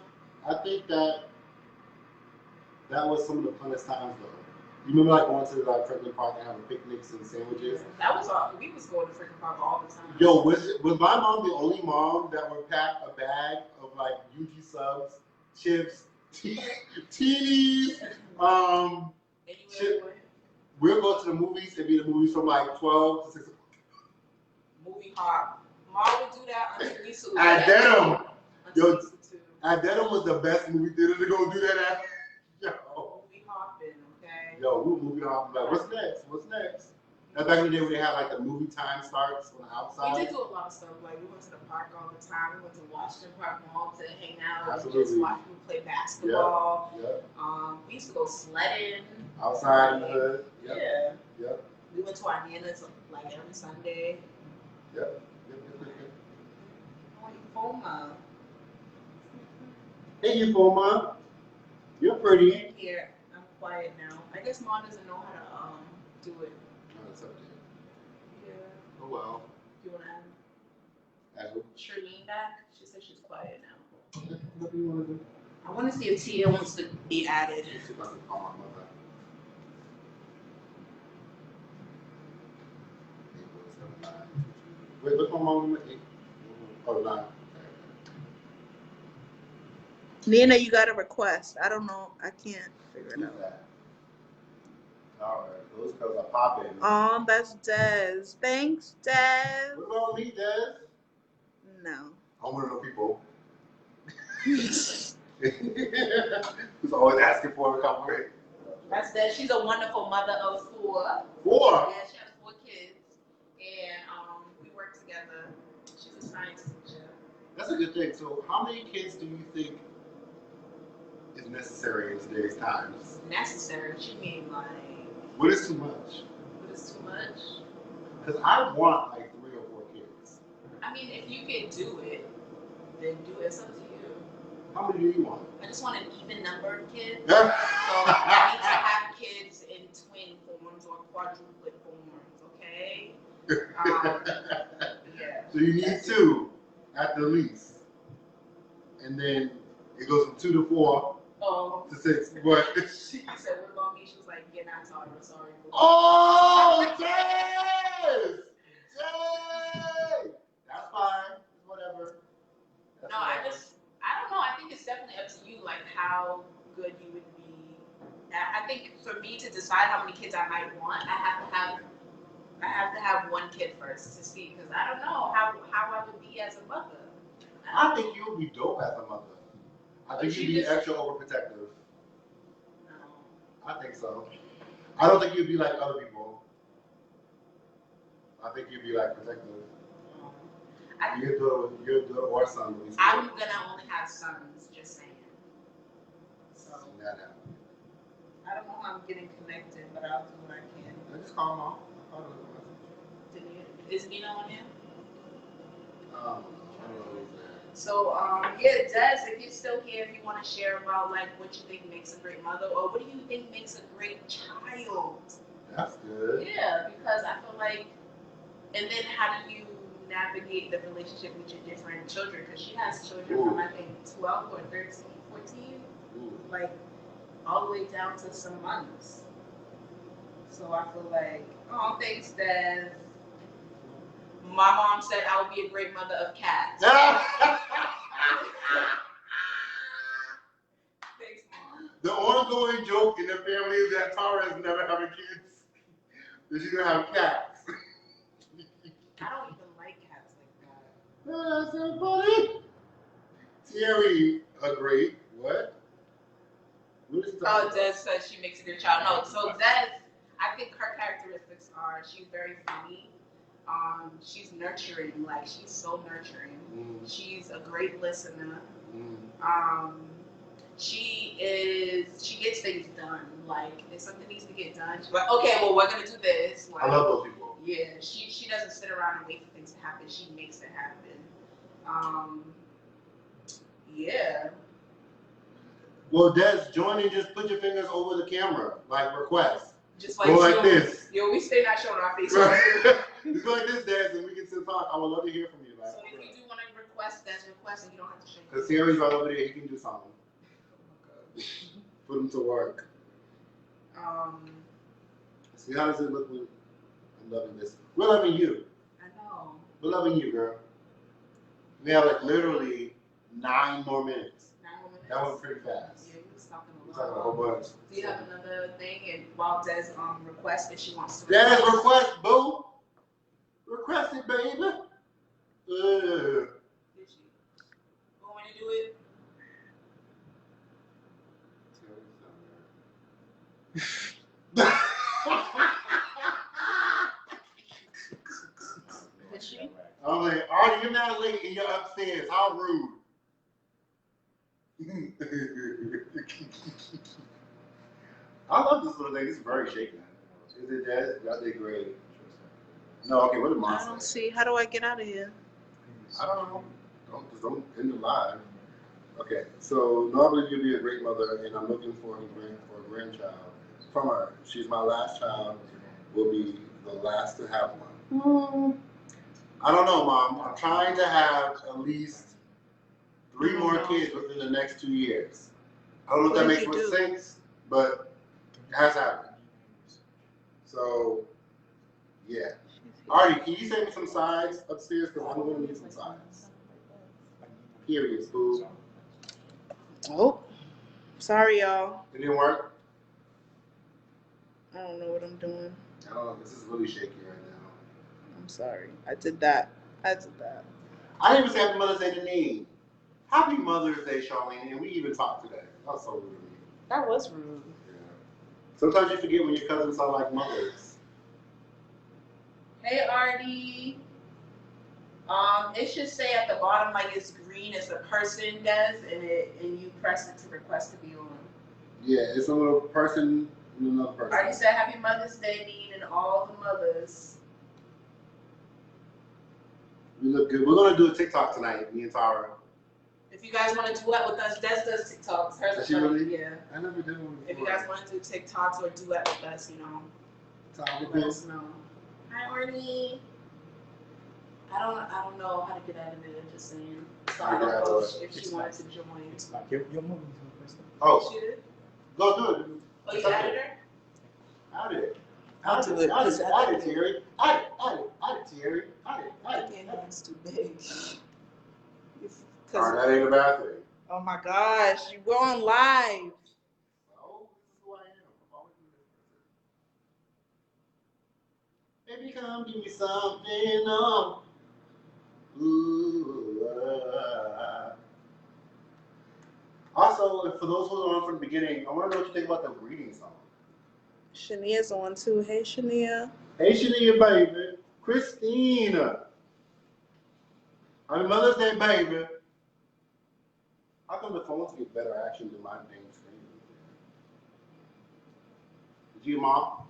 I think that was some of the funnest times though. You remember like going to the Franklin Park and having picnics and sandwiches? That was all. We was going to freaking park all the time. Yo, was my mom the only mom that would pack a bag of like UG subs, chips, teenies, we'll go to the movies and be the movies from like 12 to 6 o'clock. Movie hop. Mom would do that until we saw At Dedham. Yo, at Dedham was the best movie theater to go do that at. Yo. Movie hopping, okay? Yo, we were movie hopping. Like, what's next? What's next? That's back in the day when they had like the movie time starts on the outside. We did do a lot of stuff. Like we went to the park all the time. We went to Washington Park Mall to hang out Absolutely. and just watch people play basketball. Yep. We used to go sledding. Outside in the hood. Yep. Yeah. Yep. We went to our nana's like every Sunday. Yep. Oh, Foma. Hey, you Foma. You're pretty. Here, I'm quiet now. I guess Mom doesn't know how to do it. No, it's up to you. Yeah. Oh well. You wanna Add who? Charlene back? She said she's quiet now. What do you want to do? I want to see if Tia wants to be added. She's about to call my mother. Wait, what's my mom number? 8. Oh, 9. Nina, you got a request. I don't know. I can't figure it Who's out. that? All right, those girls are popping. That's Des. Thanks, Des. What about me, Des? No. I want to know people. Who's always asking for a couple of That's that. She's a wonderful mother of 4. 4. Yeah, she has 4 kids, and we work together. She's a science teacher. That's a good thing. So, how many kids do you think is necessary in today's times? Necessary? She mean like? What is too much? What is too much? Because I want like 3 or 4 kids. I mean, if you can do it, then do it. It's up to you. How many do you want? I just want an even number of kids. Yeah. So I need to have kids in twin forms or quadruplet forms, okay? Yeah. So you need 2 at the least. And then it goes from 2 to 4 to 6. But She said, what about me? She was like, yeah, not sorry, we're sorry. oh, yes! Yay! That's fine. Whatever. That's No, whatever. I don't know. I think it's definitely up to you, like how good you would be. I think for me to decide how many kids I might want, I have to have 1 kid first to see, because I don't know how I would be as a mother. I think you would be dope as a mother. I think you'd be extra overprotective. No. I think so. I don't think you'd be like other people. I think you'd be like protective. Your daughter or son would be scared. I'm gonna only have sons, just saying. So I don't know how I'm getting connected, but I'll do what I can. I just call mom. Is Nina on here? I don't know. So yeah, Des, if you're still here, if you want to share about like what you think makes a great mother, or what do you think makes a great child? That's good. Yeah, because I feel like, and then how do you navigate the relationship with your different children? Because she has children from I think 12 or 13, 14, like all the way down to some months. So I feel like, oh, thanks, Des. My mom said I would be a great mother of cats. Thanks, Mom. The ongoing joke in the family is that Tara is never having kids. That she's gonna have cats. I don't even like cats like that. That's so funny. Thierry agreed. What? What is Oh, Des said she makes a good child. No, so Des, I think her characteristics are she's very funny. She's nurturing, like she's so nurturing. She's a great listener. She is is she gets things done. Like if something needs to get done, she's like, okay, well we're gonna do this. Like, I love those people. Yeah, she doesn't sit around and wait for things to happen. She makes it happen. Yeah. Well, Des, join and just put your fingers over the camera, like request. Just like go like this. Yo, we stay not showing our face. Just go like this, Des, and we can still talk. I would love to hear from you. Like, so if you do want to request, that's request, and you don't have to shake. Because Terry's right over there. He can do something. Put him to work. See, how does it look when I'm loving this? We're loving you. I know. We're loving you, girl. We have like literally 9 more minutes. 9 more minutes. That went pretty fast. Yeah, we was talking We're talking a whole bunch. Do you have another thing? And while Des requests that she wants to Des, request, boo. Request it, baby. Did she? Want me to do it? Did she? I'm like, Artie, you're not late and you're upstairs. How rude. I love this little thing. It's very shaky. Is it that? That did great. No, okay, what did Mom I don't see. How do I get out of here? I don't know. Don't end the live. Okay, so normally you'd be a great mother, and I'm looking for a grandchild from her. She's my last child. Will be the last to have one. I don't know, Mom. I'm trying to have at least 3 more kids within the next 2 years. I don't know if that makes much sense, but it has happened. So, yeah. Artie, can you send me some sides upstairs? Because I'm going to need some sides. Period, boo. Oh, sorry, y'all. It didn't work? I don't know what I'm doing. I don't know. This is really shaky right now. I'm sorry. I did that. I didn't even say Happy Mother's Day to me. Happy Mother's Day, Charlene. And we even talked today. That was so rude of me. That was rude. Yeah. Sometimes you forget when your cousins are like mothers. Hey, Artie. It should say at the bottom like it's green as the person does, and you press it to request to be on. Yeah, it's a little person and another person. Artie said Happy Mother's Day, Dean, and all the mothers. We look good. We're gonna do a TikTok tonight, me and Tara. If you guys want to duet with us, Des does TikToks. Hers Does are she funny. really? Yeah. I never did one before. If you guys want to do TikToks or duet with us, let us know. Hi, Artie. I don't know how to get out of it. Just saying. So I don't know if she wanted to join. It's like your movie. Oh, She did? go do it. Oh, you added her? Add it. I'll do it. Add it, Terry. Add it, Terry. Add My it. hand's too big. Alright, that ain't a bad thing. Oh my gosh, you were on live. Oh, this is who I am. I'm always doing this. Baby, come give me something. Oh. Ooh, Also, for those who are on from the beginning, I want to know what you think about the greeting song. Shania's on too. Hey, Shania. Hey, Shania, baby. Christina. Happy Mother's Day, baby. How come the phones get better action than my name screen? Did you, Mom?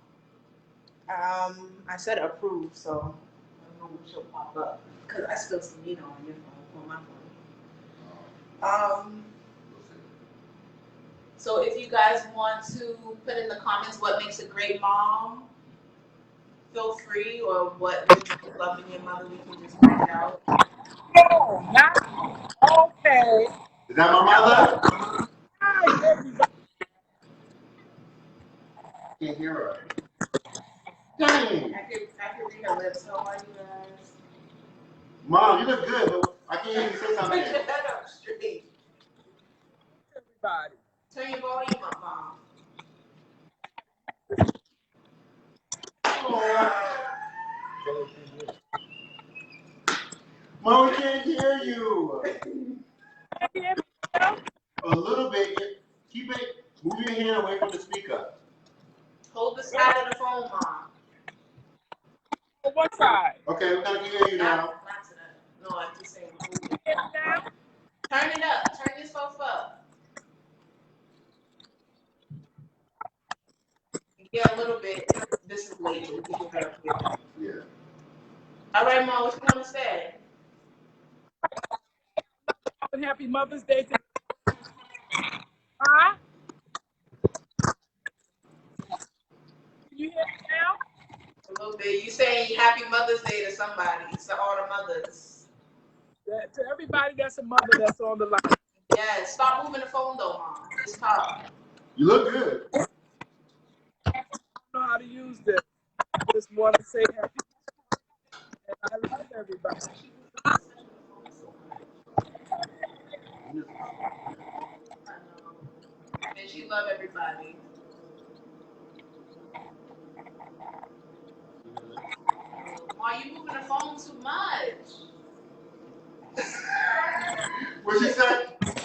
I said approve, so I don't know if she'll pop up. Because I still see Nina on your phone, on my phone. We'll see. So if you guys want to put in the comments what makes a great mom, feel free, or what makes you loving your mother, we can just find out. Okay. Is that my mother? Can't hear her. Dang. I can read her lips. How are you guys? Mom, you look good, but I can't hear you say Put something. your head up straight. Everybody. Turn your volume up, Mom. Mom, we can't hear you. A little bit. Keep it. Move your hand away from the speaker. Hold the side of the phone, Mom. On one side. Okay, we gotta hear you now. Not to that. No, I'm just saying. Turn it up. Turn yourself up. Yeah, a little bit. This is late, but we can get her up here. Yeah. All right, Mom, what you want to say? And happy Mother's Day to Huh? Can you hear me now? A little bit. You saying Happy Mother's Day to somebody, to all the mothers. To everybody that's a mother that's on the line. Yes. Stop moving the phone though, Mom. Just talk. You look good. I don't know how to use this. I just want to say happy. And I love everybody. And she love everybody. Why you moving the phone too much? What she said? What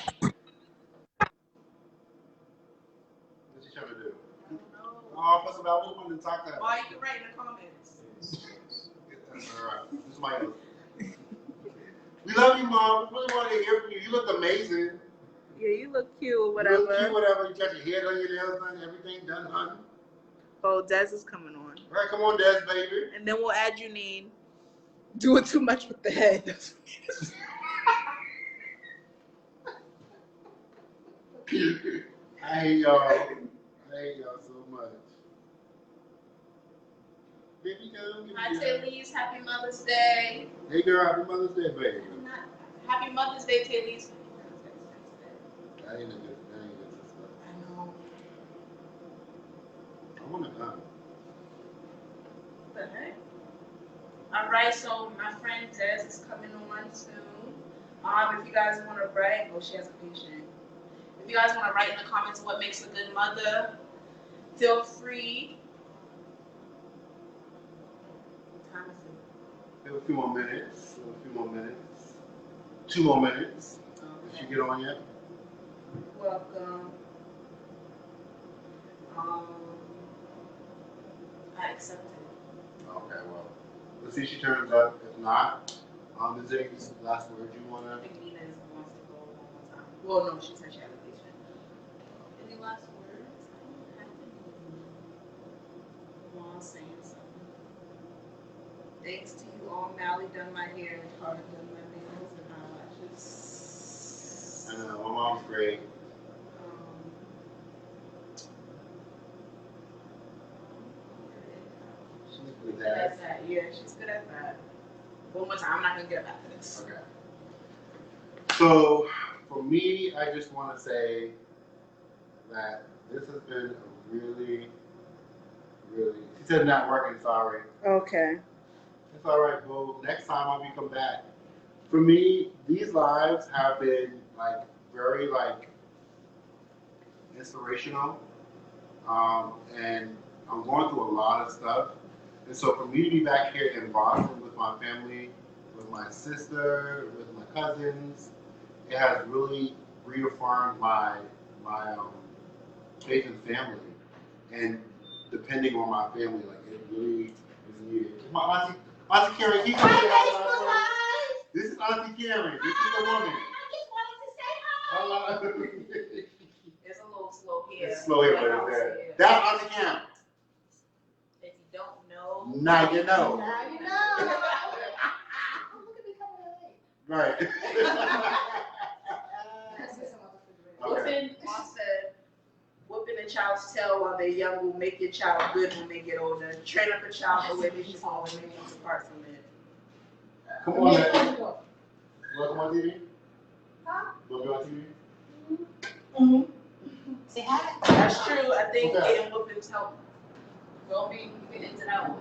she trying to do? I don't know. Oh, plus about we want to talk that. Why you can write in the comments. All right. This is my own. We love you, Mom. We really want to hear from you. You look amazing. Yeah, you look cute, whatever. You look cute, whatever. You got your hair done, your nails done, everything done, honey. Oh, Des is coming on. All right, come on, Des, baby. And then we'll add you, Neen. Doing too much with the head. I hate y'all. I hate y'all so much. Baby girl, Hi, Taylise. Happy Mother's Day. Hey, girl. Happy Mother's Day, baby. Happy Mother's Day, Taylise. That ain't a good stuff. I know. I want to come. What the heck? All right, so my friend Des is coming on soon. If you guys want to write, oh, she has a patient. If you guys want to write in the comments what makes a good mother, feel free. What time is it? We have a few more minutes. 2 more minutes. Okay. Did she get on yet? Welcome. I accepted. Okay, well, let's see if she turns up. If not, is there any last word you want I to? think Nina wants to go one more time. Well, no, she said she had a patient. Any last words? I don't have any. Mom saying something. Thanks to you all. Mally done my hair and Carter done my nails and eyelashes. I know, my mom's great. She's good at that. Yeah, she's good at that. One more time. I'm not going to get back to this. Okay. So, for me, I just want to say that this has been a really, she said not working, sorry. Okay. It's all right, boo. Next time when we come back. For me, these lives have been very inspirational. And I'm going through a lot of stuff. And so for me to be back here in Boston with my family, with my sister, with my cousins, it has really reaffirmed my faith in family. And depending on my family, it really is needed. My Auntie Karen, can you come say hi? This is Auntie Karen. This is the woman. I just wanted to say hi. It's a little slow here. It's slow here, but it's there. That's Auntie Karen. If you don't know. Now you know. Now you know. Look at me coming late. Right. Whooping, Mom said, whooping a child's tail while they're young will make your child good when they get older. Train up a child the way they should go and they won't depart from it. Come on, man. Welcome on TV? Huh? Want to be on TV? Mm-hmm. Say hi. That's true. I think getting whoopings help. Don't be getting into that one.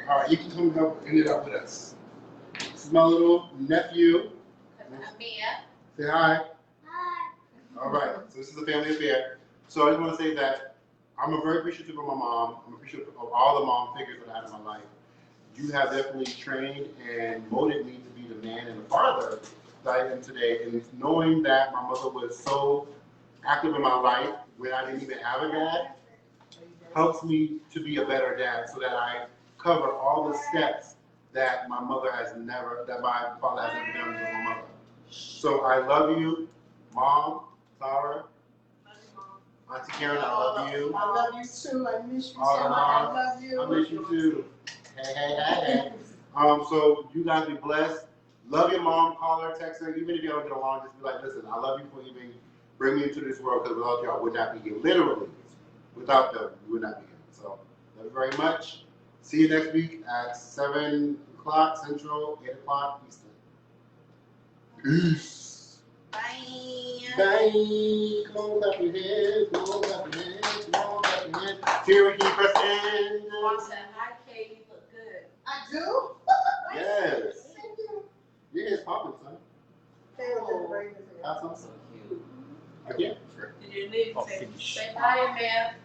All right, you can come help end it up with us. This is my little nephew. Mia. Say hi. Hi. All right, so this is a family affair. So I just want to say that I'm very appreciative of my mom. I'm appreciative of all the mom figures that I have in my life. You have definitely trained and molded me to be the man and the father that I am today. And knowing that my mother was so active in my life when I didn't even have a dad helps me to be a better dad so that I cover all the steps that my father has never done with my mother. So I love you, Mom, Sarah, Auntie Karen, I love you. I love you too. I miss you so All the much. I moms, love you. I miss you too. Hey. So you guys be blessed. Love your mom. Call her, text her. Even if you don't get along, just be like, listen, I love you for even bringing me into this world because without you, I would not be here. Literally, without them, we would not be here. So love you very much. See you next week at 7 o'clock Central, 8 o'clock Eastern. Peace. Bye. Bye. Come on, clap your hands. Come on, clap your hands. Come on, clap your hands. Terry, keep us in. Hi, Kay, you look good. I do? Yes. Thank you. Your hair's popping, son. They were just braiding it. That's awesome. Again. Did you need to say bye, man?